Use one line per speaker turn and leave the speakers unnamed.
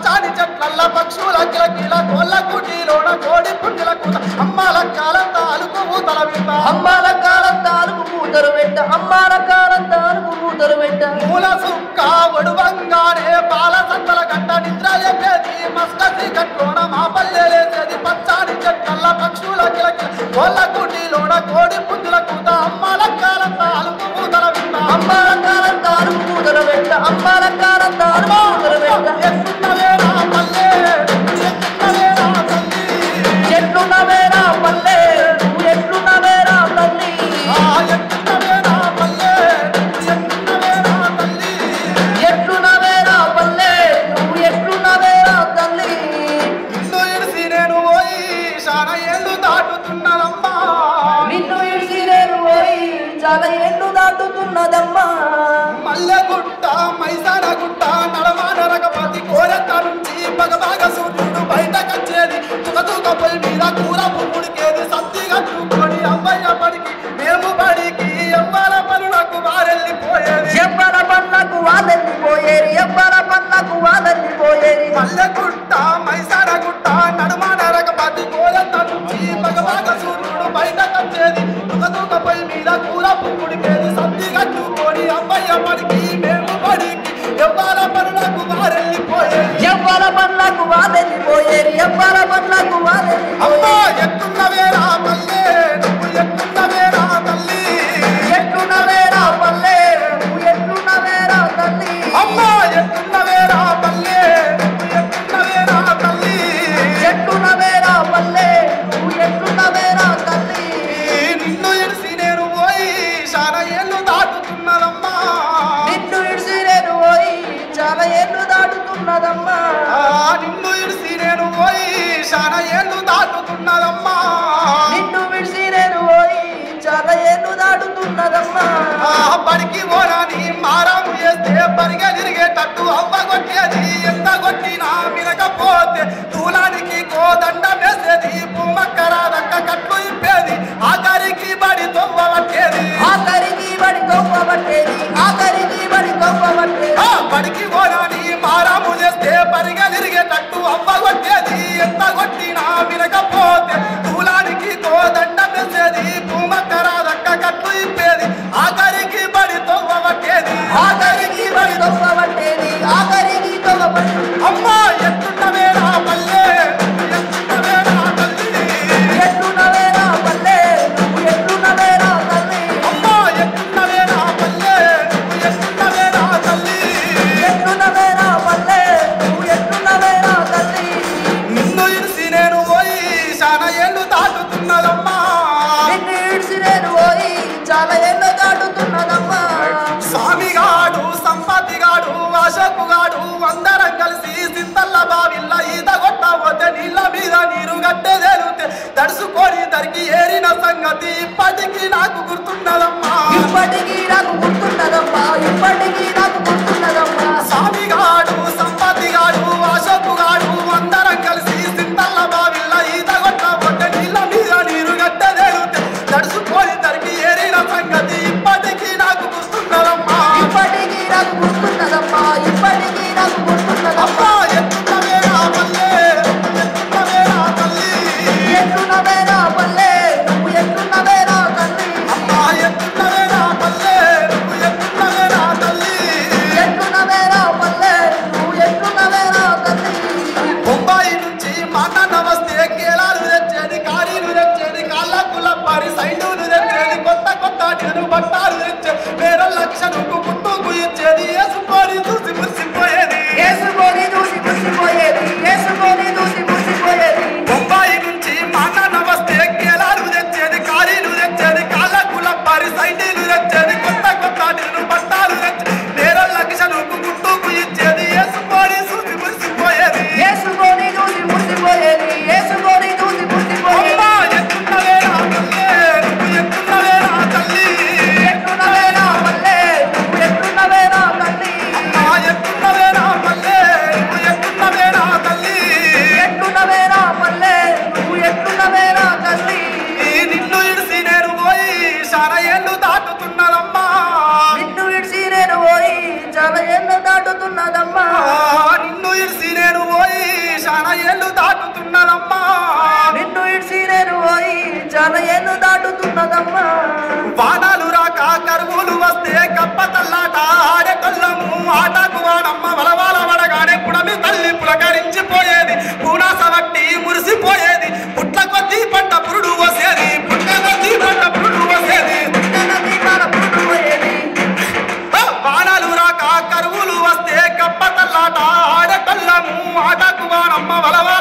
పచ్చాని చెట్లల్ల పక్షుల కిలకిల కోళ్ళ కుటీలోన కోడి పుంజుల కూత అమ్మాల కాలంతా అలుకు మూతల వింట
అమ్మాల కాలంతా అలుకు మూతలు వెంట అమ్మాల కాలంతా అలుకు మూతలు వెంట
మూల సుక్క ఒడువంగానే పాల సంతల గంట నిద్ర లేపేది మస్కసి గట్లోన మా పల్లె లేసేది పచ్చాని చెట్లల్ల పక్షుల కిలకిల కోళ్ళ కుటీలోన కోడి పుంజుల కూత అమ్మాల కాలంతా అలుకు మూతల వింట
అమ్మాల కాలంతా అలుకు మూతలు వెంట అమ్మాల కాలంతా అలుకు మూతలు వెంట
ఎత్తున్నవేరా పల్లె ఎత్తున్నవేరా తల్లి
ఎట్లున్నవేరా పల్లె నువ్వు ఎట్లున్నవేరా తల్లి
ఎత్తున్నవేరా పల్లె ఎత్తున్నవేరా తల్లి
ఎట్లున్నవేరా పల్లె నువ్వు ఎట్లున్నవేరా తల్లి
నిన్ను ఇడిసి నేను పోయి చాలా ఏళ్ళు దాటుతున్నదమ్మా
నిన్ను ఇడిసి నేను పోయి చాలా ఏళ్ళు దాటుతున్నదమ్మా
మల్లెగుట్ట మైసాన గుట్ట నడమాన రకపతి కోరెత్త నుంచి పగబాగ సూర్యుడు బయటకొచ్చేది తుకతుక పొయ్యి మీద కూర పువ్వుడికేది సత్తి కట్టుకొని అమ్మయ్య పడికి మేము బడికి ఎవ్వల పనులకు వారెళ్ళిపోయేది
ఎవ్వల పనులకు వాదల్లిపోయేది ఎవ్వల పనులకు వాదల్లిపోయేది
మల్లెగుట్ట మైసాన గుట్ట నడమాన రకపతి కోరెత్త నుంచి పగబాగ సూర్యుడు బయటకొచ్చేది తుకతుక పొయ్యి మీద కూర పువ్వుడికేది సత్తి కట్టుకొని అమ్మయ్య పడికి మేము బడికి ఎవ్వల పనులకు వారెళ్ళిపోయేది
ఎవ్వల పనులకు వాదల్లిపోయేది ఎవ్వల పనులకు
అమ్మా
వాదల్లిపోయేది
ఎత్తున్నవేరా పల్లె నువ్వు ఎత్తున్నవేరా తల్లి
ఎట్లున్నవేరా పల్లె నువ్వు ఎట్లున్నవేరా తల్లి
అమ్మా ఎత్తున్నవేరా పల్లె నువ్వు ఎత్తున్నవేరా తల్లి
ఎట్లున్నవేరా పల్లె నువ్వు ఎట్లున్నవేరా తల్లి
నిన్ను ఇడిసి నేను పోయి చాలా ఏళ్ళు దాటుతున్నదమ్మా
నిన్ను ఇడిసి నేను పోయి చాలా ఏళ్ళు దాటుతున్నదమ్మా
నిన్ను ఇడిసి నేను పోయి చాలా ఏళ్ళు దాటుతున్నదమ్మా
నిన్ను విడిసి నేను పోయి చాలా ఏళ్ళు దాటుతున్నదమ్మా
బడికి పోరాని మారాము చేస్తే పరిగా తిరిగేటట్టు అవ్వ కొట్టేది ఎంత కొట్టినా వినకపోతే తూలానికి కోదండ వేసేది పుమ్మక్కరాదక్క కట్లు ఇప్పేది ఆఖరికి బడి తొవ్వబట్టేది
ఆఖరికి బడి తొవ్వబట్టేది ఆఖరికి బడి తొవ్వబట్టేది
బడికి పోరాని మారాము చేస్తే పరిగా తిరిగేటట్టు అవ్వ కొట్టేది ఎంత కొట్టినా వినకపోతే తూలానికి కోదండ వేసేది పుమ్మక్కరాదక్క కట్లు ఇప్పేది ఆఖరికి బడి తొవ్వబట్టేది
ఆఖరికి బడి తొవ్వబట్టేది ఆఖరికి తొవ్వబట్టేది
అమ్మా ఎత్తున్నవేరా పల్లె ఎత్తున్నవేరా తల్లి
ఎట్లున్నవేరా పల్లె నువ్వు ఎట్లున్నవేరా తల్లి
అమ్మా ఎత్తున్నవేరా పల్లె ఎత్తున్నవేరా తల్లి
ఎట్లున్నవేరా పల్లె నువ్వు ఎట్లున్నవేరా తల్లి
నిన్ను ఇడిసి నేను పోయి చాలా ఏళ్ళు దాటుతున్నదమ్మా
నిన్ను ఇడిసి నేను పోయి చాలా ఏళ్ళు దాటుతున్నదమ్మా
స్వామిగాడు సంపతిగాడు అశోకుగాడు అందరం కలిసి సింతల్ల బావిల్ల ఈత కొట్టబోతే నీళ్ళ మీద నీరు గట్టెదేలుతే తడుసుకొని దరికి ఏరిన సంగతి ఇప్పటికీ నాకు గుర్తున్నదమ్మా
ఇప్పటికీ నాకు గుర్తున్నదమ్మా ఇప్పటికీ నాకు గుర్తున్నదమ్మా
స్వామిగాడు సంపతిగాడు అశోకుగాడు అందరం కలిసి సింతల్ల బావిల్ల ఈత కొట్టబోతే నీళ్ళ మీద నీరు గట్టెదేలుతే తడుసుకొని దరికి ఏరిన సంగతి ఇప్పటికీ నాకు గుర్తున్నదమ్మా
ఇప్పటికీ నాకు గుర్తున్నదమ్మా ఇప్పటికీ నాకు గుర్తున్నదమ్మా
అమ్మా ఎత్తున్నవేరా పల్లె ఎత్తున్నవేరా తల్లి
ఎట్లున్నవేరా పల్లె నువ్వు ఎట్లున్నవేరా తల్లి
అమ్మా ఎత్తున్నవేరా పల్లె నువ్వు ఎత్తున్నవేరా తల్లి ఏళ్ళు దాటుతున్నదమ్మా
నిన్ను ఇడిసి నేను పోయి చాలా ఏళ్ళు దాటుతున్నదమ్మా
వానాలు రాక కరువులు వస్తే కప్ప తల్లాట ఆడేటోళ్ళము ఆటకు వాడమ్మ వలవాల వడగానే పుడమి తల్లి పులకరించిపోయేది పూనాస వట్టి మురిసిపోయేది పుట్ల కొద్ది పంట పురుడు వసేది పుట్ల కొద్ది పంట పురుడు వసేది వానాలు రాక కరువులు వస్తే కప్ప తల్లాట ఆడేటోళ్ళము ఆటకు వాడమ్మ వలవాల